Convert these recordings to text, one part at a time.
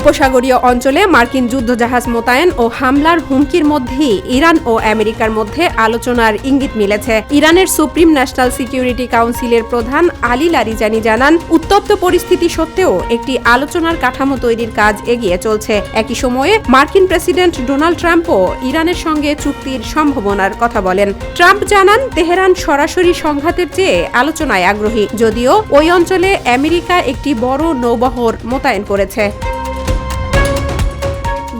উপসাগরীয় অঞ্চলে মার্কিন যুদ্ধজাহাজ মোতায়েন ও হামলার হুমকির মধ্যেই ইরান ও আমেরিকার মধ্যে আলোচনার ইঙ্গিত মিলেছে। ইরানের সুপ্রিম ন্যাশনাল সিকিউরিটি কাউন্সিলের প্রধান আলী লারিজানি জানান, উত্তপ্ত পরিস্থিতি সত্ত্বেও একটি আলোচনার কাঠামো তৈরির কাজ এগিয়ে চলছে। একই সময়ে মার্কিন প্রেসিডেন্ট ডোনাল্ড ট্রাম্পও ইরানের সঙ্গে চুক্তির সম্ভাবনার কথা বলেন। ট্রাম্প জানান, তেহরান সরাসরি সংঘাতের চেয়ে আলোচনায় আগ্রহী, যদিও ওই অঞ্চলে আমেরিকা একটি বড় নৌবহর মোতায়েন করেছে।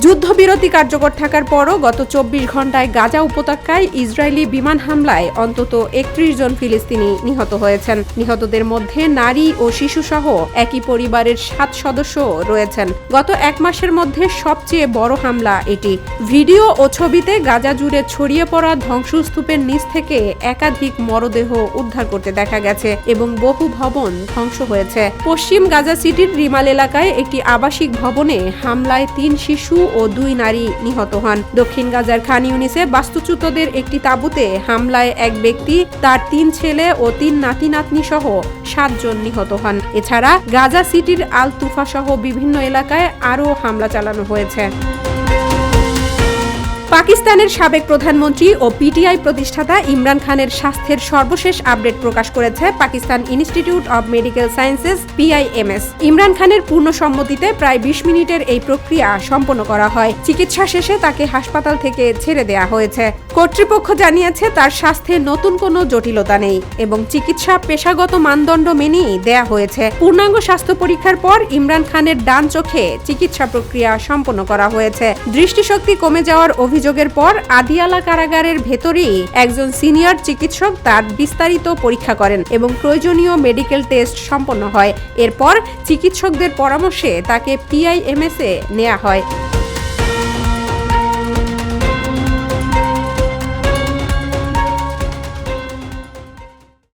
যুদ্ধবিরতি কার্যকর থাকার পরও গত ২৪ ঘণ্টায় গাজা উপত্যকায় ইসরায়েলি বিমান হামলায় অন্তত ৩১ জন ফিলিস্তিনি নিহত হয়েছেন। নিহতদের মধ্যে নারী ও শিশুসহ একই পরিবারের ৭ সদস্য রয়েছেন। গত এক মাসের মধ্যে সবচেয়ে বড় হামলা এটি। ভিডিও ও ছবিতে গাজা জুড়ে ছড়িয়ে পড়া ধ্বংসস্তূপের নিচ থেকে একাধিক মরদেহ উদ্ধার করতে দেখা গেছে এবং বহু ভবন ধ্বংস হয়েছে। পশ্চিম গাজা সিটির রিমাল এলাকায় একটি আবাসিক ভবনে হামলায় ৩ শিশু ও ২ নারী নিহত হন। দক্ষিণ গাজার খান ইউনিসে বাস্তুচ্যুতদের একটি তাঁবুতে হামলায় এক ব্যক্তি, তার ৩ ছেলে ও ৩ নাতি-নাতনি সহ ৭ জন নিহত হন। এছাড়া গাজা সিটির আল তুফা সহ বিভিন্ন এলাকায় আরও হামলা চালানো হয়েছে। পাকিস্তানের সাবেক প্রধানমন্ত্রী ও পিটিআই প্রতিষ্ঠাতা ইমরান খানের স্বাস্থ্যের সর্বশেষ আপডেট প্রকাশ করেছে Pakistan institute of medical sciences PIMS। Imran খানের পূর্ণ সম্মতিতে প্রায় ২০ মিনিটের এই প্রক্রিয়া সম্পন্ন করা হয়। চিকিৎসা শেষে তাকে হাসপাতাল থেকে ছেড়ে দেয়া হয়েছে। কর্তৃপক্ষ জানিয়েছে, তার স্বাস্থ্যে নতুন কোনো জটিলতা নেই এবং চিকিৎসা পেশাগত মানদণ্ড মেনেই দেয়া হয়েছে। পূর্ণাঙ্গ স্বাস্থ্য পরীক্ষার পর ইমরান খানের ডান চোখে চিকিৎসা প্রক্রিয়া সম্পন্ন করা হয়েছে। দৃষ্টিশক্তি কমে যাওয়ার অভিযোগের পর আদিয়ালা কারাগারের ভেতরেই একজন সিনিয়র চিকিৎসক তার বিস্তারিত পরীক্ষা করেন এবং প্রয়োজনীয় মেডিকেল টেস্ট সম্পন্ন হয়। এরপর চিকিৎসকদের পরামর্শে তাকে PIMS-এ নেওয়া হয়।